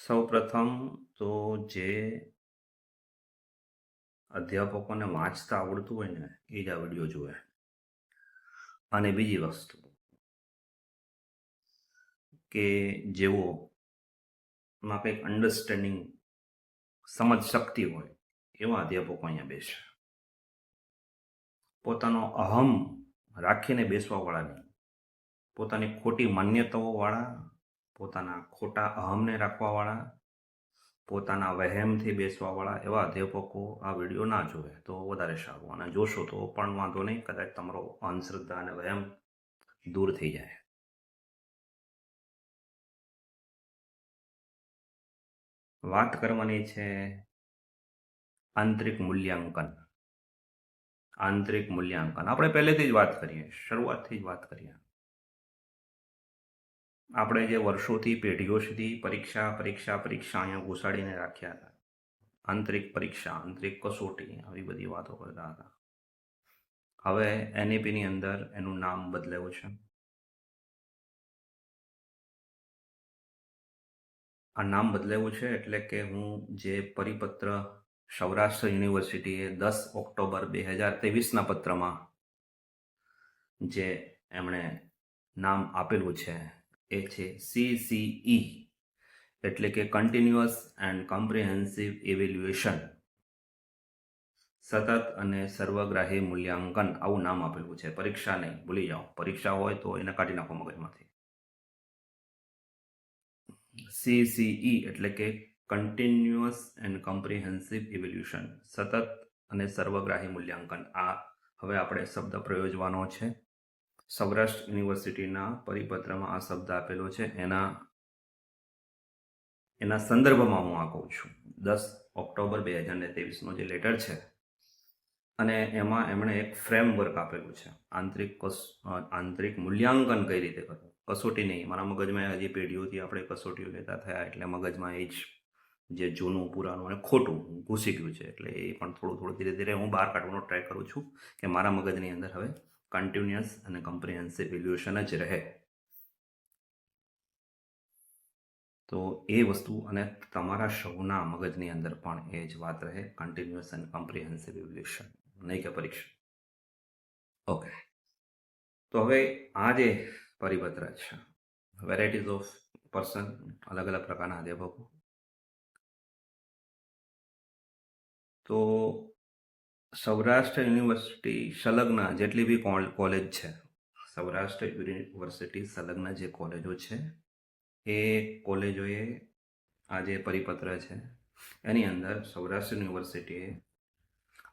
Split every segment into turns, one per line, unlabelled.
સૌપ્રથમ તો જે અધ્યાપકોને વાંચતા આવડતું હોય ને એ જ આ વિડીયો જુએ. અને બીજી વસ્તુ કે જેઓમાં કંઈક અન્ડરસ્ટેન્ડિંગ સમજ શક્તિ હોય એવા અધ્યાપકો અહીંયા બેસે. પોતાનો અહમ રાખીને બેસવાવાળા નહીં, પોતાની ખોટી માન્યતાઓવાળા, પોતાના ખોટા અહમને રાખવાવાળા, પોતાના વહેમથી બેસવાવાળા એવા અધ્યાપકો આ વિડીયો ના જોવે તો વધારે સારું. અને જોશો તો પણ વાંધો નહીં, કદાચ તમારો અંધશ્રદ્ધા અને વહેમ દૂર થઈ જાય. વાત કરવાની છે આંતરિક મૂલ્યાંકન. આંતરિક મૂલ્યાંકન આપણે પહેલેથી જ વાત કરીએ, શરૂઆતથી જ વાત કરીએ. આપણે જે વર્ષોથી પેઢીઓ સુધી પરીક્ષા અહીંયા ઘુસાડીને રાખ્યા હતા, આંતરિક પરીક્ષા, આંતરિક કસોટી, આવી બધી વાતો કરતા હતા. હવે એનઈપીની અંદર એનું નામ બદલાયું છે. આ નામ બદલાયું છે એટલે કે હું જે પરિપત્ર સૌરાષ્ટ્ર યુનિવર્સિટીએ 10 ઓક્ટોબર 2023ના પત્રમાં જે એમણે નામ આપેલું છે એ છે CCE, એટલે કે કન્ટિન્યુઅસ એન્ડ કોમ્પ્રિહેન્સિવ ઇવેલ્યુએશન, સતત અને સર્વગ્રાહી મૂલ્યાંકન, આવું નામ આપેલું છે. પરીક્ષા નહીં, ભૂલી જાઓ. પરીક્ષા હોય તો એને કાઢી નાખો મગજમાંથી. CCE એટલે કે કન્ટિન્યુઅસ એન્ડ કોમ્પ્રિહેન્સિવ ઇવેલ્યુશન, સતત અને સર્વગ્રાહી મૂલ્યાંકન. આ હવે આપણે શબ્દ પ્રયોજવાનો છે. સૌરાષ્ટ્ર યુનિવર્સિટીના પરિપત્રમાં આ શબ્દ આપેલો છે. એના સંદર્ભમાં હું આ કહું છું. 10 ઓક્ટોબર 2023નો જે લેટર છે અને એમાં એમણે એક ફ્રેમવર્ક આપેલું છે. આંતરિક મૂલ્યાંકન કઈ રીતે કરવું. કસોટી નહીં, મારા મગજમાં હજી પેઢીઓથી આપણે કસોટીઓ લેતા થયા એટલે મગજમાં એ જ જે જૂનું પુરાણું અને ખોટું ઘૂસી ગયું છે. એટલે એ પણ થોડું ધીરે ધીરે હું બહાર કાઢવાનો ટ્રાય કરું છું કે મારા મગજની અંદર હવે કન્ટિન્યુઅસ અને કોમ્પ્રિહેન્સિવ ઇવેલ્યુએશન જ રહે. તો એ વસ્તુ અને તમારા સૌના મગજની અંદર પણ એ જ વાત રહે, કન્ટિન્યુઅસ એન્ડ કોમ્પ્રિહેન્સિવ ઇવેલ્યુએશન, નહીં કે પરીક્ષા. ઓકે, તો હવે આ જે પરિપત્ર છે, વેરાયટીઝ ઓફ પર્સન, અલગ અલગ પ્રકારના અધ્યાપકો. તો સૌરાષ્ટ્ર યુનિવર્સિટી સંલગ્ન જેટલી બી કોલેજ છે, સૌરાષ્ટ્ર યુનિવર્સિટી સંલગ્ન જે કોલેજો છે એ કોલેજોએ આ જે પરિપત્ર છે એની અંદર સૌરાષ્ટ્ર યુનિવર્સિટીએ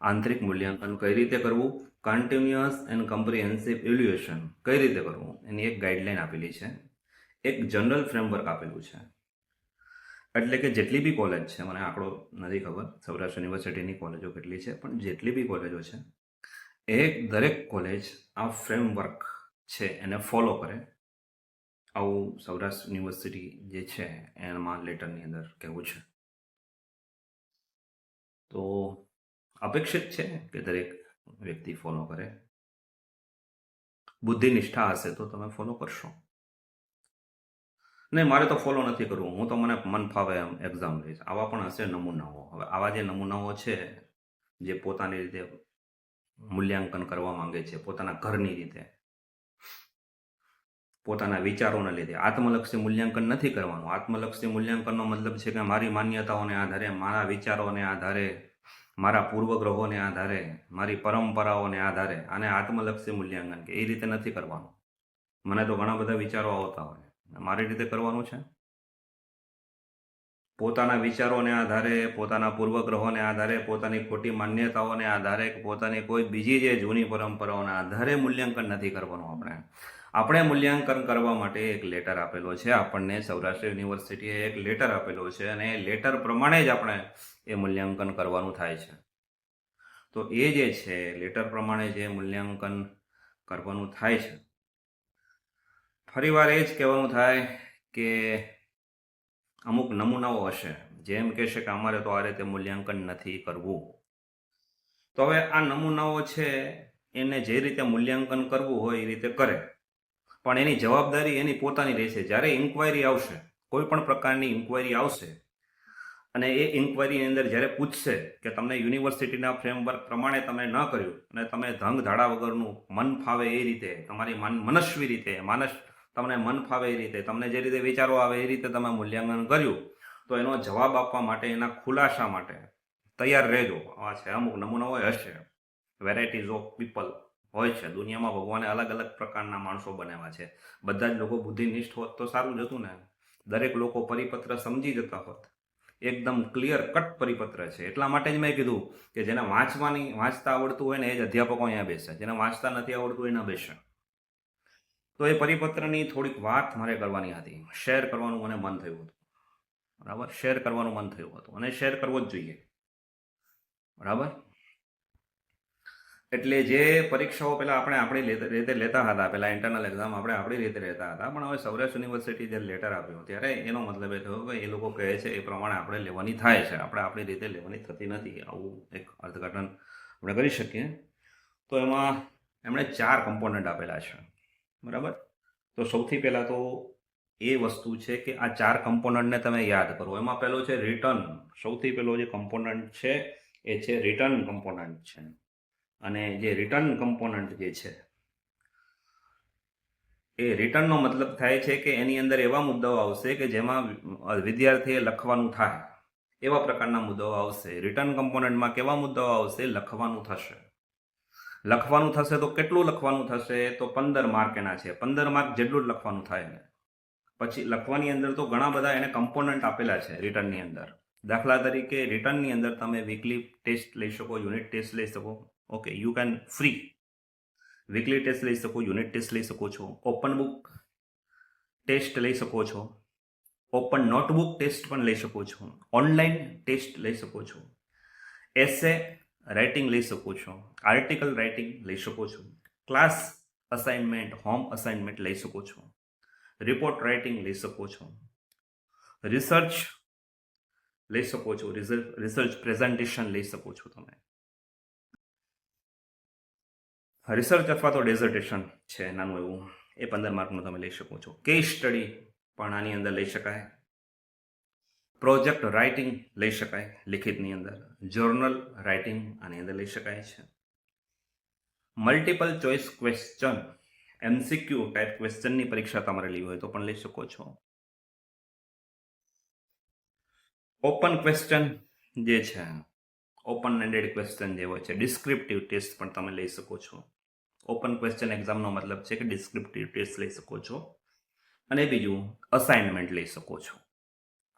આંતરિક મૂલ્યાંકન કઈ રીતે કરવું, કન્ટિન્યુઅસ એન્ડ કોમ્પ્રિહેન્સિવ ઇવેલ્યુએશન કઈ રીતે કરવું, એની એક ગાઈડલાઈન આપેલી છે, એક જનરલ ફ્રેમવર્ક આપેલું છે. એટલે કે જેટલી બી કોલેજ છે, મને આંકડો નથી ખબર સૌરાષ્ટ્ર યુનિવર્સિટીની કોલેજો કેટલી છે, પણ જેટલી બી કોલેજો છે એ દરેક કોલેજ આ ફ્રેમવર્ક છે એને ફોલો કરે, આવું સૌરાષ્ટ્ર યુનિવર્સિટી જે છે એમાં લેટરની અંદર કહેવું છે. તો અપેક્ષિત છે કે દરેક વ્યક્તિ ફોલો કરે. બુદ્ધિ નિષ્ઠા હશે તો તમે ફોલો કરશો. નહીં, મારે તો ફોલો નથી કરવું, હું તો મને મન ફાવે એમ એક્ઝામ લઈશ, આવા પણ હશે નમૂનાઓ. હવે આવા જે નમૂનાઓ છે જે પોતાની રીતે મૂલ્યાંકન કરવા માંગે છે, પોતાના ઘરની રીતે, પોતાના વિચારોને લીધે, આત્મલક્ષી મૂલ્યાંકન નથી કરવાનું. આત્મલક્ષી મૂલ્યાંકનનો મતલબ છે કે મારી માન્યતાઓને આધારે, મારા વિચારોને આધારે, મારા પૂર્વગ્રહોને આધારે, મારી પરંપરાઓને આધારે આને આત્મલક્ષી મૂલ્યાંકન કે એ રીતે નથી કરવાનું. મને તો ઘણા બધા વિચારો આવતા હોય, મારી રીતે કરવાનું છે. પોતાના વિચારોને આધારે, પોતાના પૂર્વગ્રહોને આધારે, પોતાની ખોટી માન્યતાઓને આધારે, પોતાની કોઈ બીજી જે જૂની પરંપરાઓના આધારે મૂલ્યાંકન નથી કરવાનું. આપણે મૂલ્યાંકન કરવા માટે એક લેટર આપેલો છે આપણને, સૌરાષ્ટ્ર યુનિવર્સિટીએ એક લેટર આપેલો છે અને એ લેટર પ્રમાણે જ આપણે એ મૂલ્યાંકન કરવાનું થાય છે. તો એ જે છે લેટર પ્રમાણે જે મૂલ્યાંકન કરવાનું થાય છે, ફરીવાર એ જ કહેવાનું થાય કે અમુક નમૂનાઓ હશે જેમ કહેશે કે અમારે તો આ રીતે મૂલ્યાંકન નથી કરવું. તો હવે આ નમૂનાઓ છે એને જે રીતે મૂલ્યાંકન કરવું હોય એ રીતે કરે, પણ એની જવાબદારી એની પોતાની રહેશે. જ્યારે ઇન્ક્વાયરી આવશે કોઈ પણ પ્રકારની ઇન્ક્વાયરી આવશે અને એ ઇન્ક્વાયરીની અંદર જ્યારે પૂછશે કે તમને યુનિવર્સિટીના ફ્રેમવર્ક પ્રમાણે તમે ન કર્યું અને તમે ધંગ ધાડા વગરનું મન ફાવે એ રીતે તમારી મનસ્વી રીતે તમને મન ફાવે એ રીતે તમને જે રીતે વિચારો આવે એ રીતે તમે મૂલ્યાંકન કર્યું તો એનો જવાબ આપવા માટે એના ખુલાસા માટે તૈયાર રહેજો. આ છે અમુક નમૂનાઓ હશે, વેરાયટીઝ ઓફ પીપલ હોય છે દુનિયામાં. ભગવાને અલગ અલગ પ્રકારના માણસો બનાવ્યા છે. બધા જ લોકો બુદ્ધિનિષ્ઠ હોત તો સારું જ હતું ને. દરેક લોકો પરિપત્ર સમજી જતા હોત. એકદમ ક્લિયર કટ પરિપત્ર છે. એટલા માટે જ મેં કીધું કે જેને વાંચતા આવડતું હોય ને એ જ અધ્યાપકો અહીંયા બેસે, જેને વાંચતા નથી આવડતું એ ન બેસે. તો એ પરિપત્રની થોડીક વાત મારે કરવાની હતી, શેર કરવાનું મને મન થયું હતું. બરાબર, શેર કરવાનું મન થયું હતું અને શેર કરવો જ જોઈએ. બરાબર, એટલે જે પરીક્ષાઓ પહેલાં આપણે આપણી રીતે લેતા હતા, પહેલાં ઇન્ટરનલ એક્ઝામ આપણે આપણી રીતે લેતા હતા, પણ હવે સૌરાષ્ટ્ર યુનિવર્સિટી જે લેટર આપ્યો ત્યારે એનો મતલબ એ થયો કે એ લોકો કહે છે એ પ્રમાણે આપણે લેવાની થાય છે, આપણે આપણી રીતે લેવાની થતી નથી. આવું એક અર્થઘટન આપણે કરી શકીએ. તો એમાં એમણે 4 કમ્પોનન્ટ આપેલા છે. બરાબર, તો સૌથી પહેલાં તો એ વસ્તુ છે કે આ 4 કમ્પોનન્ટને તમે યાદ કરો. એમાં પહેલો છે રિટર્ન. સૌથી પહેલો જે કમ્પોનન્ટ છે એ છે રિટર્ન કમ્પોનન્ટ છે. અને જે રિટર્ન કમ્પોનન્ટ જે છે એ રિટર્નનો મતલબ થાય છે કે એની અંદર એવા મુદ્દાઓ આવશે કે જેમાં વિદ્યાર્થીએ લખવાનું થાય, એવા પ્રકારના મુદ્દાઓ આવશે. રિટર્ન કમ્પોનન્ટમાં કેવા મુદ્દાઓ આવશે? લખવાનું થશે. લખવાનું થશે તો કેટલું લખવાનું થશે? તો 15 માર્ક એના છે. 15 માર્ક જેટલું જ લખવાનું થાય ને. પછી લખવાની અંદર તો ઘણા બધા એને કમ્પોનન્ટ આપેલા છે રિટર્નની અંદર. દાખલા તરીકે રિટર્નની અંદર તમે વીકલી ટેસ્ટ લઈ શકો, યુનિટ ટેસ્ટ લઈ શકો. Okay, you can free weekly test લઈ શકો, યુનિટ ટેસ્ટ લઈ શકો છો, ઓપન બુક ટેસ્ટ લઈ શકો છો, ઓપન નોટબુક ટેસ્ટ પણ લઈ શકો છો, ઓનલાઈન ટેસ્ટ લઈ શકો છો, એસે રાઇટિંગ લઈ શકો છો, આર્ટિકલ રાઇટિંગ લઈ શકો છો, ક્લાસ અસાઇનમેન્ટ, હોમ અસાઇનમેન્ટ લઈ શકો છો, રિપોર્ટ રાઇટિંગ લઈ શકો છો, રિસર્ચ લઈ શકો છો, રિસર્ચ પ્રેઝન્ટેશન લઈ શકો છો. તમે રિસર્ચ અથવા તો ડેઝર્ટેશન છે નાનું એવું, એ 15 માર્કનું તમે લઈ શકો છો. કેસ સ્ટડી પણ આની અંદર લઈ શકાય. પ્રોજેક્ટ રાઇટિંગ લઈ શકાય લિખિતની અંદર. જર્નલ રાઇટિંગ આની અંદર લઈ શકાય છે. Multiple choice question, MCQ type ક્વેશ્ચનની પરીક્ષા તમારે લેવી હોય તો પણ લઈ શકો છો. ઓપન ક્વેશ્ચન જે છે, ઓપન એન્ડેડ ક્વેશ્ચન જે હોય છે, ડિસ્ક્રિપ્ટિવ ટેસ્ટ પણ તમે લઈ શકો છો. ઓપન ક્વેશ્ચન એક્ઝામનો મતલબ છે કે ડિસ્ક્રિપ્ટિવ ટેસ્ટ લઈ શકો છો. અને બીજું અસાઇનમેન્ટ લઈ શકો છો.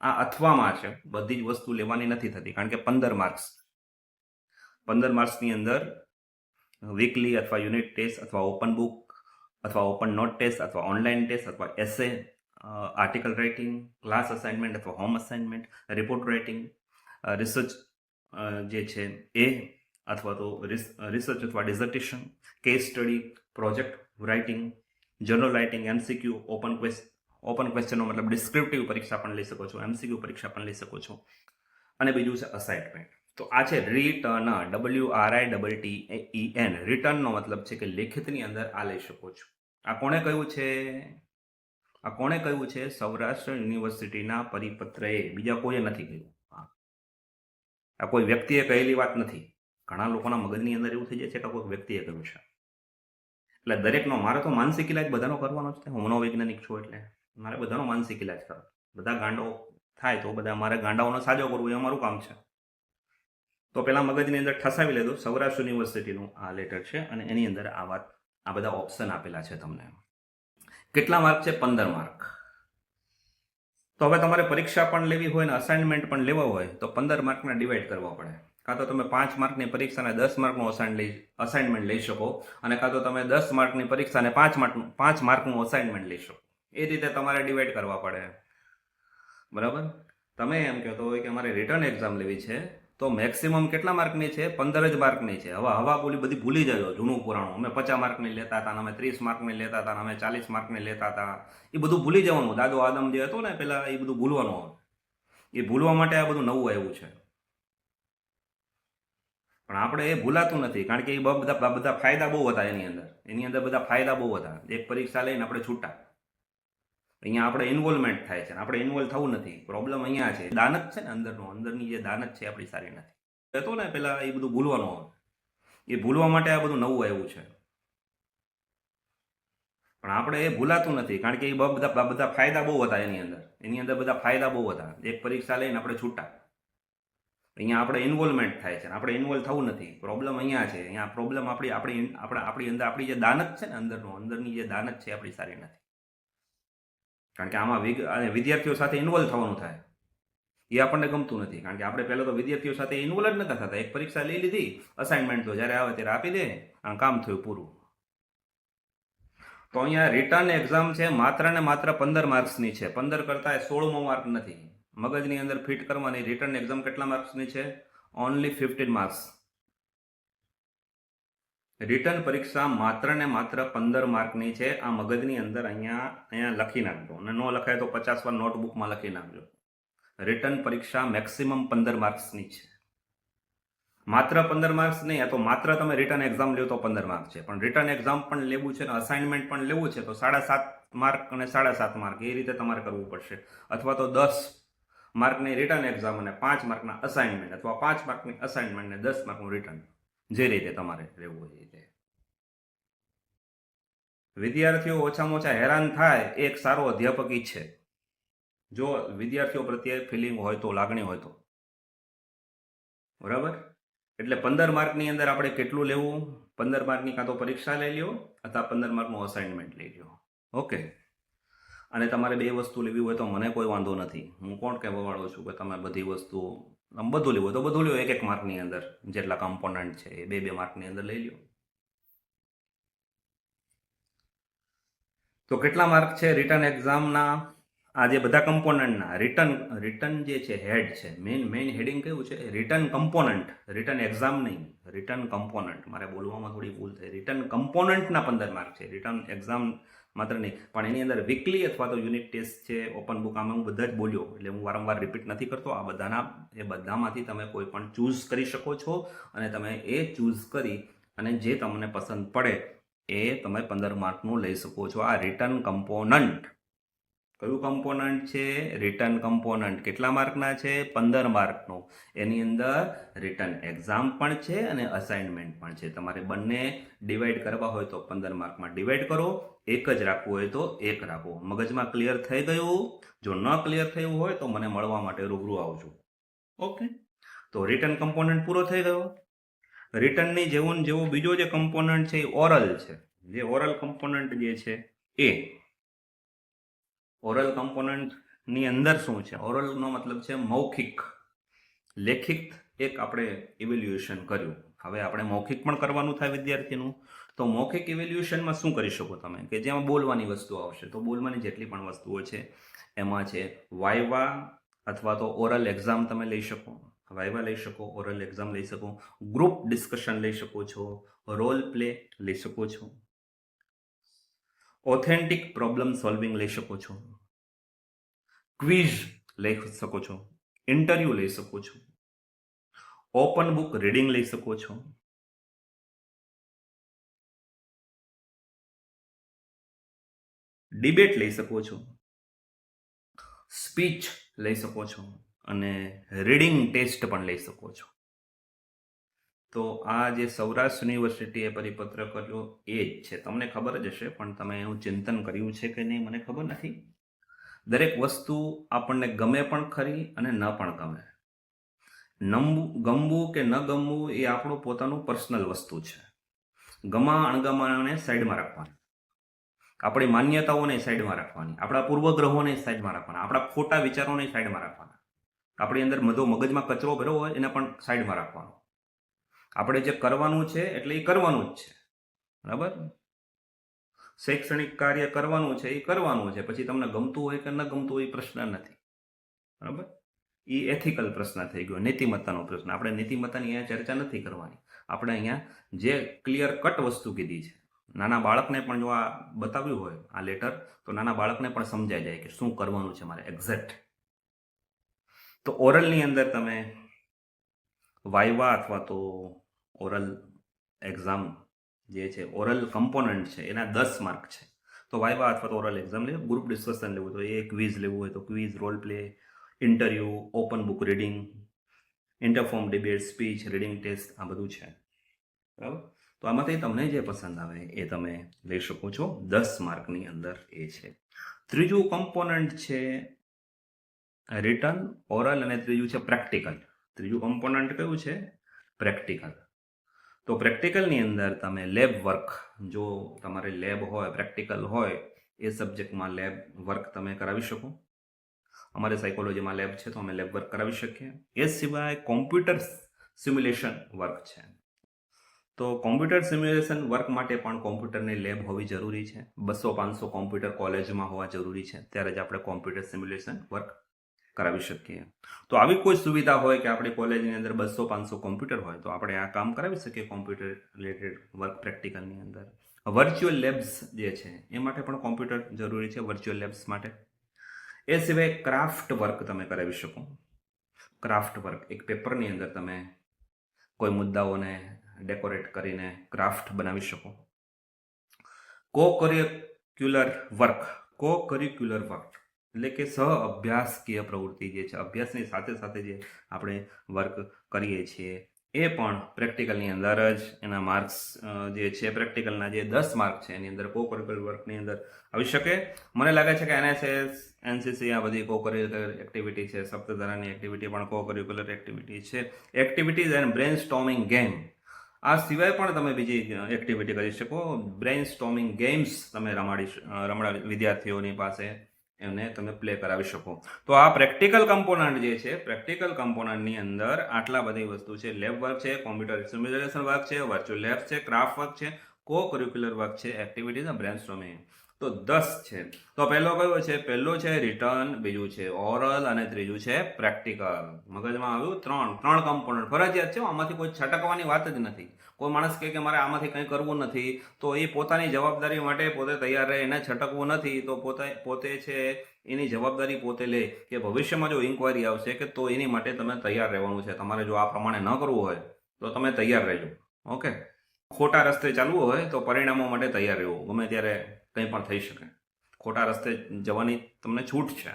આ અથવામાં છે, બધી જ વસ્તુ લેવાની નથી થતી, કારણ કે 15 માર્ક્સની અંદર વીકલી અથવા યુનિટ ટેસ્ટ અથવા ઓપન બુક અથવા ઓપન નોટ ટેસ્ટ અથવા ઓનલાઈન ટેસ્ટ અથવા essay, article writing, class assignment અથવા home assignment, report writing, research જે છે એ, અથવા તો રિસર્ચ અથવા dissertation, case study, project writing, journal writing, MCQ, open ક્વેશ્ચનનો મતલબ ડિસ્ક્રિપ્ટિવ પરીક્ષા પણ લઈ શકો છો, MCQ પરીક્ષા પણ લઈ શકો છો. અને બીજું છે અસાઇનમેન્ટ. તો આ છે રિટર્ન, WRITTEN. રિટર્નનો મતલબ છે કે લેખિતની અંદર આ લઈ શકો છો. આ કોણે કહ્યું છે? સૌરાષ્ટ્ર યુનિવર્સિટીના પરિપત્રએ, બીજા કોઈએ નથી કહ્યું. આ કોઈ વ્યક્તિએ કહેલી વાત નથી. ઘણા લોકોના મગજની અંદર એવું થઈ જાય છે કે કોઈ વ્યક્તિએ કહ્યું છે. એટલે દરેકનો, મારે તો માનસિક ઇલાજ બધાનો કરવાનો છે. હું મનોવૈજ્ઞાનિક છું એટલે મારે બધાનો માનસિક ઇલાજ કરો. બધા ગાંડો થાય તો બધા મારે ગાંડાઓનો સાજો કરવો એ અમારું કામ છે. તો પહેલાં મગજની અંદર ઠસાવી લેજો. સૌરાષ્ટ્ર યુનિવર્સિટીનું આ લેટર છે અને એની અંદર આ બધા ઓપ્શન આપેલા છે તમને. કેટલા માર્ક છે? 15 માર્ક. તો હવે તમારે પરીક્ષા પણ લેવી હોય ને અસાઇનમેન્ટ પણ લેવા હોય તો 15 માર્કના ડિવાઈડ કરવા પડે. કાં તો તમે 5 માર્કની પરીક્ષાને 10 માર્કનું અસાઇનમેન્ટ લઈ શકો, અને કાં તો તમે 10 માર્કની પરીક્ષાને 5 માર્કનું અસાઇનમેન્ટ લઈ શકો. એ રીતે તમારે ડિવાઈડ કરવા પડે. બરાબર, તમે એમ કહેતો હોય કે અમારે રિટર્ન એક્ઝામ લેવી છે તો મેક્સિમમ કેટલા માર્કની છે? 15 જ માર્કની છે. હવા બોલી બધી ભૂલી જાજો. જૂનું પુરાણું, અમે 50 માર્કની લેતા હતા, અમે 30 માર્કની લેતા હતા, અમે 40 માર્કની લેતા હતા, એ બધું ભૂલી જવાનું. દાદો આદમ જે હતો ને પેલા, એ બધું ભૂલવાનું આવે. એ ભૂલવા માટે આ બધું નવું આવ્યું છે. પણ આપણે એ ભૂલાતું નથી, કારણ કે એ બધા ફાયદા બહુ હતા એની અંદર બધા ફાયદા બહુ હતા. એક પરીક્ષા લઈને આપણે છૂટા. અહીંયા આપણે ઇન્વોલ્વમેન્ટ થાય છે, આપણે ઇન્વોલ્વ થવું નથી. પ્રોબ્લેમ અહીંયા છે, દાનત છે ને અંદરની જે દાનત છે આપણી સારી નથી. હતો ને પેલા એ બધું ભૂલવાનું આવે, એ ભૂલવા માટે આ બધું નવું આવ્યું છે, પણ આપણે એ ભૂલાતું નથી, કારણ કે એ બધા ફાયદા બહુ હતા એની અંદર બધા ફાયદા બહુ હતા. એક પરીક્ષા લઈને આપણે છૂટા. અહીંયા આપણે ઇન્વોલ્વમેન્ટ થાય છે, આપણે ઇન્વોલ્વ થવું નથી. પ્રોબ્લેમ અહીંયા છે, અહીંયા પ્રોબ્લેમ આપણી અંદર આપણી જે દાનત છે ને અંદરની જે દાનત છે આપણી સારી નથી. કારણ કે આમાં વિદ્યાર્થીઓ સાથે ઇન્વોલ્વ થવાનું થાય, એ આપણને ગમતું નથી. કારણ કે આપણે પહેલાં તો વિદ્યાર્થીઓ સાથે ઇન્વોલ્વ જ નતા થતા. એક પરીક્ષા લઈ લીધી, અસાઇનમેન્ટ તો જ્યારે આવે ત્યારે આપી દે, અને કામ થયું પૂરું. તો અહીંયા રિટર્ન એક્ઝામ છે, માત્ર ને માત્ર 15 માર્ક્સની છે. 15 કરતા 16મો માર્ક નથી. મગજની અંદર ફિટ કરવાની. રિટર્ન એક્ઝામ કેટલા માર્ક્સની છે? Only 15 marks. રિટર્ન પરીક્ષા માત્ર ને માત્ર 15 માર્કની છે. આ મગજની અંદર અહીંયા લખી નાખજો, અને ન લખાય તો 50 વાર નોટબુકમાં લખી નાખજો. રિટર્ન પરીક્ષા મેક્સિમમ 15 માર્ક્સની છે. માત્ર 15 માર્ક્સ નહીં, તો માત્ર તમે રિટર્ન એક્ઝામ લ્યો તો 15 માર્ક છે, પણ રિટર્ન એક્ઝામ પણ લેવું છે ને અસાઇનમેન્ટ પણ લેવું છે તો 7.5 માર્ક અને 7.5 માર્ક એ રીતે તમારે કરવું પડશે. અથવા તો 10 માર્કની રિટર્ન એક્ઝામ અને 5 માર્કના અસાઇનમેન્ટ, અથવા 5 માર્કની અસાઇનમેન્ટ અને 10 માર્કનું રિટર્ન, જે રીતે તમારે રહેવું હોય એ રીતે. વિદ્યાર્થીઓ ઓછામાં ઓછા હેરાન થાય એ એક સારો અધ્યાપક ઈ છે. જો વિદ્યાર્થીઓ પ્રત્યે ફિલિંગ હોય તો, લાગણી હોય તો, બરાબર. એટલે 15 માર્કની અંદર આપણે કેટલું લેવું? 15 માર્કની કાં તો પરીક્ષા લઈ લ્યો અથવા 15 માર્કનું અસાઇનમેન્ટ લઈ લ્યો. ઓકે. અને તમારે બે વસ્તુ લેવી હોય તો મને કોઈ વાંધો નથી. હું કોણ કહેવા વાળો છું કે તમે બધી વસ્તુ બધું લેવું હોય તો બધું લ્યો. 1 માર્કની અંદર જેટલા કમ્પોનન્ટ છે એ 2 માર્કની અંદર લઈ લ્યો. તો કેટલા માર્ક છે રિટર્ન એક્ઝામના? આ જે બધા કમ્પોનન્ટના રિટર્ન જે છે હેડ છે, મેઇન હેડિંગ કયું છે? Return component. રિટર્ન એક્ઝામ નહીં, રિટર્ન કમ્પોનન્ટ. મારે બોલવામાં થોડી ભૂલ થઈ. રિટર્ન કમ્પોનન્ટના 15 માર્ક છે, રિટર્ન એક્ઝામ માત્ર નહીં. પણ એની અંદર વીકલી અથવા તો યુનિટ ટેસ્ટ છે, ઓપન બુક, આમાં હું બધા જ બોલ્યો, એટલે હું વારંવાર રિપીટ નથી કરતો. આ બધામાંથી તમે કોઈ પણ ચૂઝ કરી શકો છો, અને તમે એ ચૂઝ કરી અને જે તમને પસંદ પડે એ તમે 15 માર્કનું લઈ શકો છો. આ રિટર્ન કમ્પોનન્ટ. કયું કમ્પોનન્ટ છે? Return component. કેટલા માર્કના છે? 15 માર્કનો. એની અંદર રિટર્ન એક્ઝામ પણ છે અને અસાઇનમેન્ટ પણ છે. તમારે બંને ડિવાઈડ કરવા હોય તો 15 માર્કમાં ડિવાઈડ કરો, એક જ રાખવું હોય તો એક રાખો. મગજમાં ક્લિયર થઈ ગયું? જો ન ક્લિયર થયું હોય તો મને મળવા માટે રૂબરૂ આવજો. ઓકે. તો રિટર્ન કમ્પોનન્ટ પૂરો થઈ ગયો. રિટર્નની જેવો બીજો જે કમ્પોનન્ટ છે એ ઓરલ છે. જે ઓરલ કમ્પોનન્ટ જે છે એ ઓરલ કમ્પોનન્ટની અંદર શું છે? ઓરલનો મતલબ છે મૌખિક. લેખિત એક આપણે ઇવેલ્યુએશન કર્યું. હવે આપણે મૌખિક પણ કરવાનું થાય વિદ્યાર્થીનું. તો મૌખિક ઇવેલ્યુએશનમાં શું કરી શકો તમે? કે જેમાં બોલવાની વસ્તુ આવશે. તો બોલવાની જેટલી પણ વસ્તુઓ છે એમાં છે વાઇવા અથવા તો ઓરલ એક્ઝામ તમે લઈ શકો. વાઇવા લઈ શકો, ઓરલ એક્ઝામ લઈ શકો, ગ્રુપ ડિસ્કશન લઈ શકો છો, રોલ પ્લે લઈ શકો છો, ઓથેન્ટિક પ્રોબ્લેમ સોલ્વિંગ લઈ શકો છો, ક્વિઝ લઈ શકો છો, ઇન્ટરવ્યુ લઈ શકો છો, ઓપન બુક રીડિંગ લઈ શકો છો, ડિબેટ લઈ શકો છો, સ્પીચ લઈ શકો છો, અને રીડિંગ ટેસ્ટ પણ લઈ શકો છો. તો આ જે સૌરાષ્ટ્ર યુનિવર્સિટીએ પરિપત્ર કર્યો એ જ છે. તમને ખબર જ હશે, પણ તમે એનું ચિંતન કર્યું છે કે નહીં મને ખબર નથી. દરેક વસ્તુ આપણને ગમે પણ ખરી અને ન પણ ગમે. ગમવું કે ન ગમવું એ આપણું પોતાનું પર્સનલ વસ્તુ છે. ગમા અણગમાને સાઈડમાં રાખવાની, આપણી માન્યતાઓને સાઈડમાં રાખવાની, આપણા પૂર્વગ્રહોને સાઈડમાં રાખવાના, આપણા ખોટા વિચારોને સાઈડમાં રાખવાના, આપણી અંદર મગજમાં કચરો ભર્યો હોય એને પણ સાઈડમાં રાખવાનો. આપણે જે કરવાનું છે એટલે એ કરવાનું જ છે, બરાબર. શૈક્ષણિક કાર્ય કરવાનું છે એ કરવાનું છે. પછી તમને ગમતું હોય કે ન ગમતું હોય એ પ્રશ્ન નથી, બરાબર. એ એથિકલ પ્રશ્ન થઈ ગયો, નીતિમત્તાનો પ્રશ્ન. આપણે નીતિમત્તાની અહીંયા ચર્ચા નથી કરવાની. આપણે અહીંયા જે ક્લિયર કટ વસ્તુ કીધી છે, નાના બાળકને પણ જો આ બતાવ્યું હોય આ લેટર, તો નાના બાળકને પણ સમજાઈ જાય કે શું કરવાનું છે મારે એક્ઝેક્ટ. તો ઓરલની અંદર તમે વાઇવા અથવા તો ઓરલ એક્ઝામ જે છે, ઓરલ કમ્પોનન્ટ છે, એના 10 માર્ક છે. તો વાઇવા અથવા તો ઓરલ એક્ઝામ લેવું, ગ્રુપ ડિસ્કશન લેવું તો એ ક્વિઝ લેવું હોય તો quiz, role play, interview, open book reading, interform debate, speech, reading test, આ બધું છે. બરાબર. તો આમાંથી તમને જે પસંદ આવે એ તમે લઈ શકો છો. 10 માર્કની અંદર એ છે. ત્રીજું કમ્પોનન્ટ છે રિટન, ઓરલ, અને ત્રીજું છે પ્રેક્ટિકલ. ત્રીજું કમ્પોનન્ટ કયું છે? પ્રેક્ટિકલ. તો પ્રેક્ટિકલની અંદર તમે લેબ વર્ક, જો તમારે લેબ હોય, પ્રેક્ટિકલ હોય, એ સબ્જેક્ટમાં લેબ વર્ક તમે કરાવી શકો. અમારે સાયકોલોજીમાં લેબ છે તો અમે લેબ વર્ક કરાવી શકીએ. એ સિવાય કોમ્પ્યુટર સિમ્યુલેશન વર્ક છે. તો કોમ્પ્યુટર સિમ્યુલેશન વર્ક માટે પણ કોમ્પ્યુટરની લેબ હોવી જરૂરી છે. 200-500 કોમ્પ્યુટર કોલેજમાં હોવા જરૂરી છે, ત્યારે જ આપણે કોમ્પ્યુટર સિમ્યુલેશન વર્ક કરાવી શકીએ. તો આવી કોઈ સુવિધા હોય કે આપણી કોલેજની અંદર 200-500 કોમ્પ્યુટર હોય તો આપણે આ કામ કરાવી શકીએ કોમ્પ્યુટર રિલેટેડ વર્ક પ્રેક્ટિકલની અંદર. વર્ચ્યુઅલ લેબ્સ જે છે એ માટે પણ કોમ્પ્યુટર જરૂરી છે, વર્ચ્યુઅલ લેબ્સ માટે. એ સિવાય ક્રાફ્ટ વર્ક તમે કરાવી શકો. ક્રાફ્ટ વર્ક, એક પેપરની અંદર તમે કોઈ મુદ્દાઓને ડેકોરેટ કરીને ક્રાફ્ટ બનાવી શકો. કો-કરિક્યુલર વર્ક એટલે કે સહ અભ્યાસકીય પ્રવૃત્તિ જે છે, અભ્યાસની સાથે સાથે જે આપણે વર્ક કરીએ છીએ એ પણ પ્રેક્ટિકલની અંદર જ એના માર્ક્સ જે છે, પ્રેક્ટિકલના જે 10 માર્ક છે એની અંદર કો-કરિક્યુલર વર્કની અંદર આવી શકે. મને લાગે છે કે NSS, NCC આ બધી કો-કરિક્યુલર એક્ટિવિટી છે, સપ્તધારાની એક્ટિવિટી પણ કો-કરિક્યુલર એક્ટિવિટી છે. Activities and brain storming game, આ સિવાય પણ તમે બીજી એક્ટિવિટી કરી શકો. બ્રેન સ્ટોર્મિંગ ગેમ્સ તમે રમાડી વિદ્યાર્થીઓની પાસે એમને તમે પ્લે કરાવી શકો. તો આ પ્રેક્ટિકલ કમ્પોનન્ટ જે છે, પ્રેક્ટિકલ કમ્પોનન્ટની અંદર આટલા બધી વસ્તુ છે. લેબ વર્ક છે, કોમ્પ્યુટર સિમ્યુલેશન વર્ક છે, વર્ચ્યુઅલ લેબ છે, ક્રાફ્ટ વર્ક છે, કો-કરિક્યુલર વર્ક છે, એક્ટિવિટીઝ અને બ્રેન સ્ટોર્મિંગ. તો 10 છે. તો પહેલો કયો છે? પહેલો છે રિટર્ન, બીજું છે ઓરલ અને ત્રીજું છે પ્રેક્ટિકલ. મગજમાં આવ્યું? ત્રણ કમ્પોનન્ટ ફરજિયાત છે. આમાંથી કોઈ છટકવાની વાત જ નથી. કોઈ માણસ કહે કે મારે આમાંથી કંઈ કરવું નથી તો એ પોતાની જવાબદારી માટે પોતે તૈયાર રહે. એને છટકવું નથી તો પોતે છે એની જવાબદારી પોતે લે કે ભવિષ્યમાં જો ઇન્કવાયરી આવશે કે તો એની માટે તમે તૈયાર રહેવાનું છે. તમારે જો આ પ્રમાણે ન કરવું હોય તો તમે તૈયાર રહેજો. ઓકે. ખોટા રસ્તે ચાલવું હોય તો પરિણામો માટે તૈયાર રહેવું. ગમે ત્યારે કંઈ પણ થઈ શકે. ખોટા રસ્તે જવાની તમને છૂટ છે.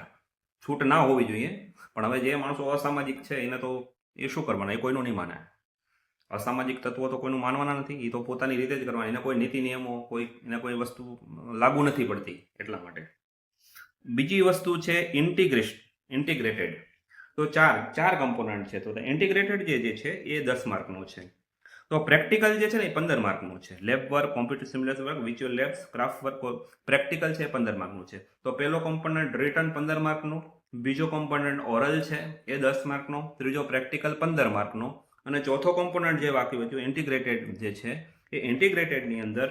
છૂટ ના હોવી જોઈએ, પણ હવે જે માણસો અસામાજિક છે એને તો એ શું કરવાના? એ કોઈનું નહીં માને. અસામાજિક તત્વો તો કોઈનું માનવાના નથી. એ તો પોતાની રીતે જ કરવાના. એને કોઈ નીતિ નિયમો, એને કોઈ વસ્તુ લાગુ નથી પડતી એટલા માટે. બીજી વસ્તુ છે ઇન્ટિગ્રેટેડ. તો ચાર કમ્પોનન્ટ છે. તો ઇન્ટિગ્રેટેડ જે છે એ 10 માર્કનું છે. તો પ્રેક્ટિકલ જે છે ને એ 15 માર્કનું છે. Lab work, computer simulation work, virtual labs, craft work, practical છે 15 માર્કનું છે. તો પહેલો કમ્પોનન્ટ રિટર્ન 15 માર્કનું, બીજો કમ્પોનન્ટ ઓરલ છે એ 10 માર્કનો, ત્રીજો પ્રેક્ટિકલ 15 માર્કનો, અને ચોથો કમ્પોનન્ટ જે બાકી બચ્યું ઇન્ટિગ્રેટેડ જે છે એ ઇન્ટિગ્રેટેડની અંદર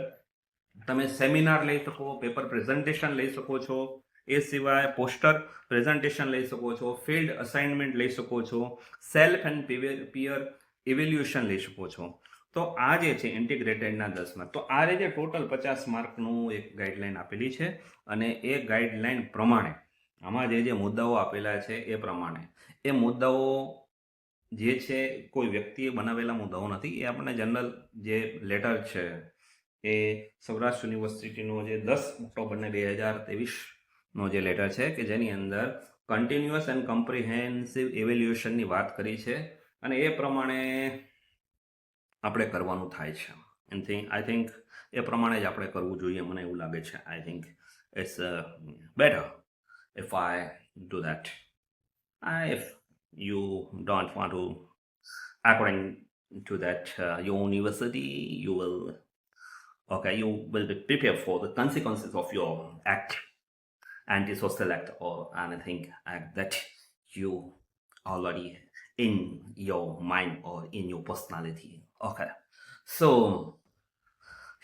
તમે સેમિનાર લઈ શકો, પેપર પ્રેઝન્ટેશન લઈ શકો છો, એ સિવાય પોસ્ટર પ્રેઝન્ટેશન લઈ શકો છો, ફિલ્ડ અસાઇનમેન્ટ લઈ શકો છો, સેલ્ફ એન્ડ પિયર ઇવેલ્યુએશન લઈ શકો છો. તો આ જે છે ઇન્ટિગ્રેટેડના 10 માર્ક. તો આ રીતે ટોટલ 50 માર્કનું એક ગાઈડલાઈન આપેલી છે, અને એ ગાઈડલાઈન પ્રમાણે આમાં જે મુદ્દાઓ આપેલા છે એ પ્રમાણે એ મુદ્દાઓ જે છે કોઈ વ્યક્તિએ બનાવેલા મુદ્દાઓ નથી. એ આપણને જનરલ જે લેટર છે એ સૌરાષ્ટ્ર યુનિવર્સિટીનો જે 10 ઓક્ટોબરને 2023નો જે લેટર છે કે જેની અંદર કન્ટિન્યુઅસ એન્ડ કમ્પ્રિહેન્સિવ ઇવેલ્યુએશનની વાત કરી છે, અને એ પ્રમાણે આપણે કરવાનું થાય છે. આઈ થિંક એ પ્રમાણે જ આપણે કરવું જોઈએ. મને એવું લાગે છે. I think it's better if I do that. If you don't want to, according to that, your university, you will be prepared for the consequences of your act, antisocial act or anything act that you already in your mind or in your personality. Okay, so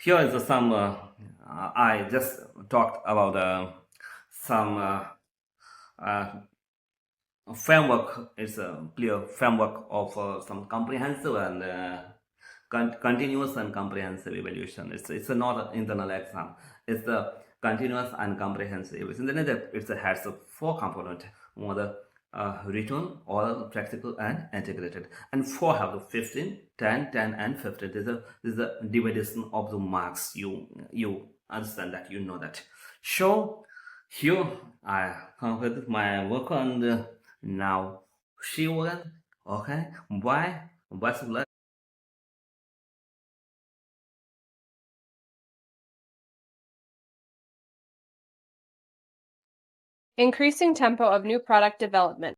here is some I just talked about some framework. It's a clear framework of some comprehensive and continuous and comprehensive evaluation. It's not an internal exam. It's the continuous and comprehensive evaluation. Then it has 4 components: written, oral, practical, and integrated. And 4 have the 15, 10, 10, and 15. This is the division of the marks. You understand that, you know that. So here I come with my work on the now. She will okay. Why? What's left?
Increasing tempo of new product development.